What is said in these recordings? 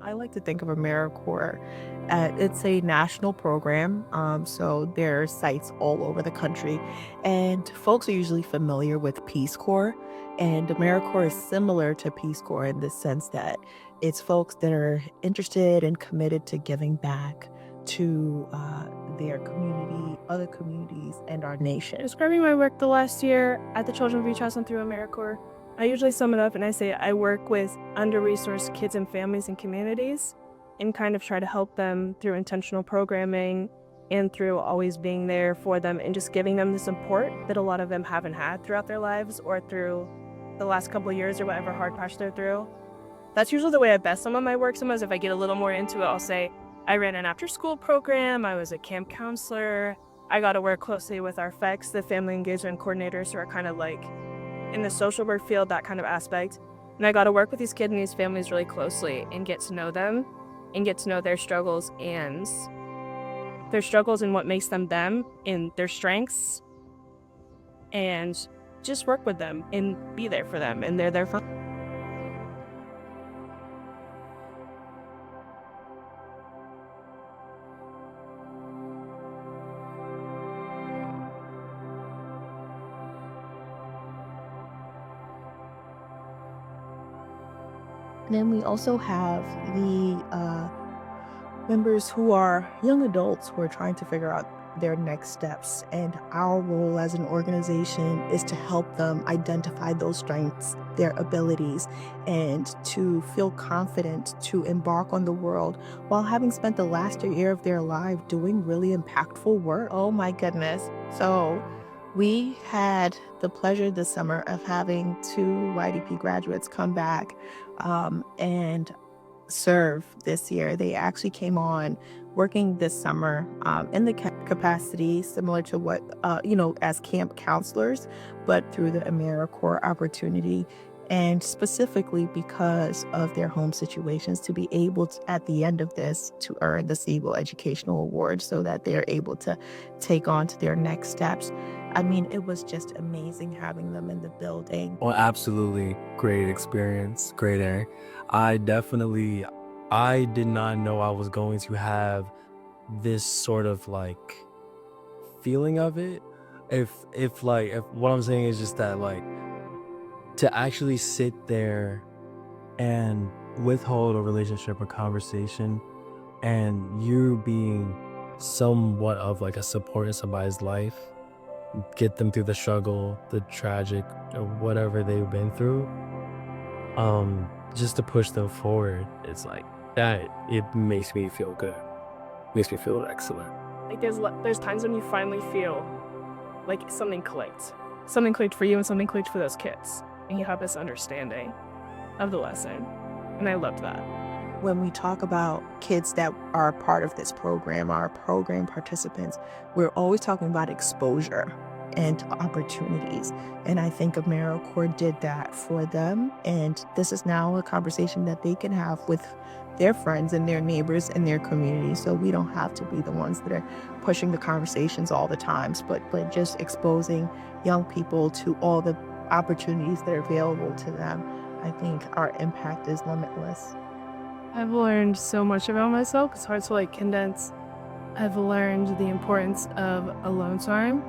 I like to think of AmeriCorps. It's a national program, so there are sites all over the country, and folks are usually familiar with Peace Corps. And AmeriCorps is similar to Peace Corps in the sense that it's folks that are interested and committed to giving back to their community, other communities, and our nation. Describing my work the last year at the Children's Beach House and through AmeriCorps, I usually sum it up and I say I work with under-resourced kids and families and communities and kind of try to help them through intentional programming and through always being there for them and just giving them the support that a lot of them haven't had throughout their lives or through the last couple of years or whatever hard patch they're through. That's usually the way I best sum up my work. Sometimes if I get a little more into it, I'll say I ran an after-school program, I was a camp counselor, I got to work closely with our FECs, the family engagement coordinators, who are kind of like in the social work field, that kind of aspect. And I got to work with these kids and these families really closely and get to know them and get to know their struggles and what makes them and their strengths, and just work with them and be there for them, and they're there for. And then we also have the members who are young adults who are trying to figure out their next steps. And our role as an organization is to help them identify those strengths, their abilities, and to feel confident to embark on the world while having spent the last year of their life doing really impactful work. Oh my goodness. So we had the pleasure this summer of having two YDP graduates come back and serve this year. They actually came on working this summer in the capacity similar to what, as camp counselors, but through the AmeriCorps opportunity. And specifically because of their home situations, to be able to, at the end of this, to earn the CBH Educational Award so that they're able to take on to their next steps. I mean, it was just amazing having them in the building. Well, absolutely great experience, great air. I did not know I was going to have this sort of like feeling of it. If what I'm saying is just that, like, to actually sit there and withhold a relationship or conversation and you being somewhat of like a support in somebody's life, get them through the struggle, the tragic, or whatever they've been through, just to push them forward. It's like that, it makes me feel good, makes me feel excellent. Like there's times when you finally feel like something clicked for you and something clicked for those kids, and you have this understanding of the lesson, and I loved that. When we talk about kids that are part of this program, our program participants, we're always talking about exposure and opportunities. And I think AmeriCorps did that for them. And this is now a conversation that they can have with their friends and their neighbors and their community. So we don't have to be the ones that are pushing the conversations all the times, but just exposing young people to all the opportunities that are available to them. I think our impact is limitless. I've learned so much about myself. It's hard to like condense. I've learned the importance of alone time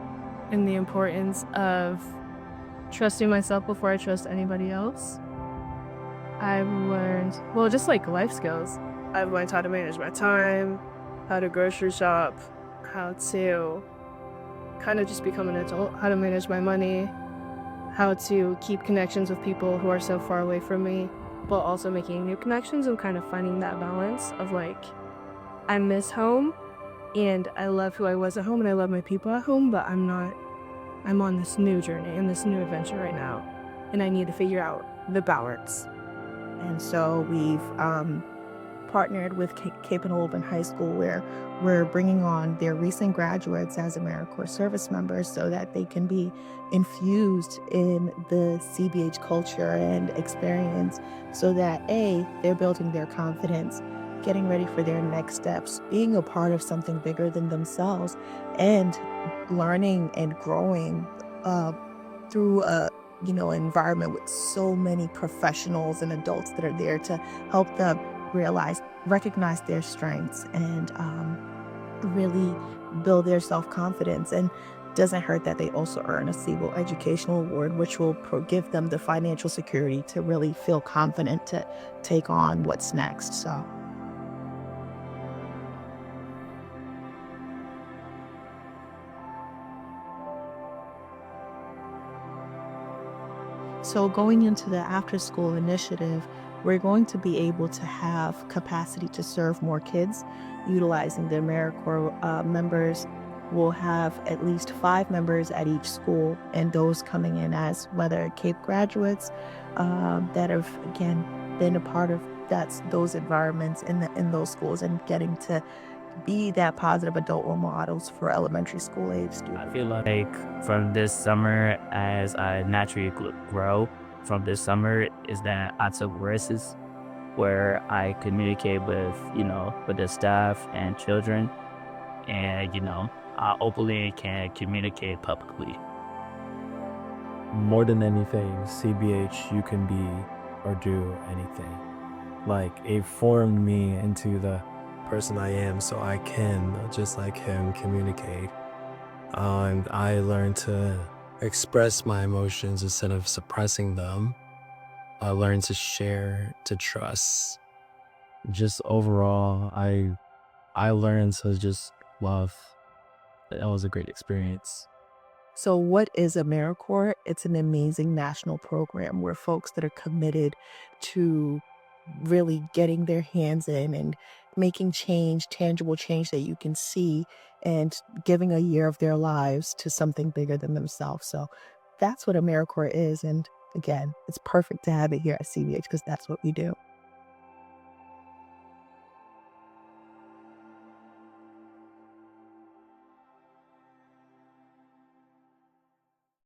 and the importance of trusting myself before I trust anybody else. I've learned, well, just like life skills. I've learned how to manage my time, how to grocery shop, how to kind of just become an adult, how to manage my money, how to keep connections with people who are so far away from me, but also making new connections and kind of finding that balance of like, I miss home and I love who I was at home and I love my people at home, but I'm on this new journey and this new adventure right now, and I need to figure out the balance. And so we've partnered with Cape and Open High School, where we're bringing on their recent graduates as AmeriCorps service members so that they can be infused in the CBH culture and experience, so that they're building their confidence, getting ready for their next steps, being a part of something bigger than themselves, and learning and growing through a environment with so many professionals and adults that are there to help them realize recognize their strengths and really build their self-confidence. And doesn't hurt that they also earn a CBO educational award, which will give them the financial security to really feel confident to take on what's next. So going into the after school initiative, we're going to be able to have capacity to serve more kids utilizing the AmeriCorps members. We'll have at least 5 members at each school, and those coming in as whether Cape graduates that have, again, been a part of those environments in those schools and getting to be that positive adult role models for elementary school age I students. feel like from this summer, as I naturally grow from this summer, is that I took risks where I communicate with, with the staff and children, and, I openly can communicate publicly. More than anything, CBH, you can be or do anything. Like, it formed me into the person I am so I can, just like him, communicate. And I learned to express my emotions instead of suppressing them. I learned to share, to trust. Just overall, I learned to just love. That was a great experience. So, what is AmeriCorps? It's an amazing national program where folks that are committed to really getting their hands in and making change, tangible change that you can see, and giving a year of their lives to something bigger than themselves. So, that's what AmeriCorps is. And again, it's perfect to have it here at CBH because that's what we do.